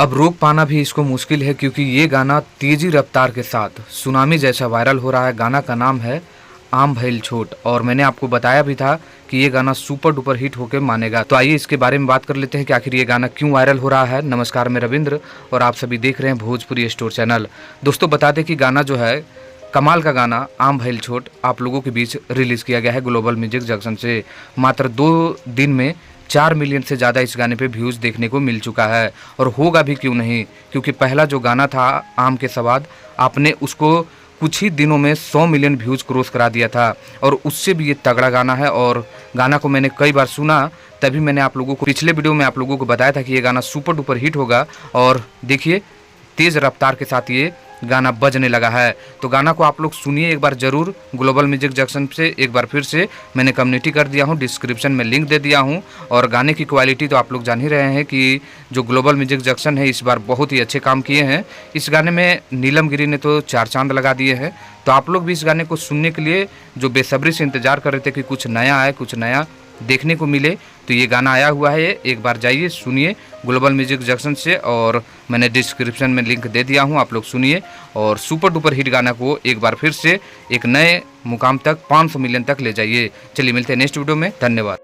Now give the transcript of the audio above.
अब रोक पाना भी इसको मुश्किल है क्योंकि ये गाना तेज़ी रफ्तार के साथ सुनामी जैसा वायरल हो रहा है। गाना का नाम है आम भइल छोट और मैंने आपको बताया भी था कि ये गाना सुपर डुपर हिट होकर मानेगा। तो आइए इसके बारे में बात कर लेते हैं कि आखिर ये गाना क्यों वायरल हो रहा है। नमस्कार, मैं रविंद्र और आप सभी देख रहे हैं भोजपुरी स्टोर चैनल। दोस्तों बता दें कि गाना जो है कमाल का गाना आम भइल छोट आप लोगों के बीच रिलीज़ किया गया है ग्लोबल म्यूजिक जंक्शन से। मात्र 2 दिन में 4 मिलियन से ज़्यादा इस गाने पे व्यूज़ देखने को मिल चुका है और होगा भी क्यों नहीं, क्योंकि पहला जो गाना था आम के सवाद, आपने उसको कुछ ही दिनों में 100 मिलियन व्यूज़ क्रॉस करा दिया था और उससे भी ये तगड़ा गाना है। और गाना को मैंने कई बार सुना, तभी मैंने आप लोगों को पिछले वीडियो में आप लोगों को बताया था कि ये गाना सुपर डुपर हिट होगा और देखिए तेज़ रफ्तार के साथ ये गाना बजने लगा है। तो गाना को आप लोग सुनिए एक बार ज़रूर ग्लोबल म्यूजिक जंक्शन से। एक बार फिर से मैंने कम्युनिटी कर दिया हूँ, डिस्क्रिप्शन में लिंक दे दिया हूँ। और गाने की क्वालिटी तो आप लोग जान ही रहे हैं कि जो ग्लोबल म्यूजिक जंक्शन है इस बार बहुत ही अच्छे काम किए हैं। इस गाने में नीलम गिरी ने तो 4 चांद लगा दिए हैं। तो आप लोग भी इस गाने को सुनने के लिए जो बेसब्री से इंतज़ार कर रहे थे कि कुछ नया आए, कुछ नया देखने को मिले, तो ये गाना आया हुआ है। एक बार जाइए सुनिए ग्लोबल म्यूजिक जंक्शन से और मैंने डिस्क्रिप्शन में लिंक दे दिया हूँ, आप लोग सुनिए और सुपर डुपर हिट गाना को एक बार फिर से एक नए मुकाम तक 500 मिलियन तक ले जाइए। चलिए मिलते हैं नेक्स्ट वीडियो में, धन्यवाद।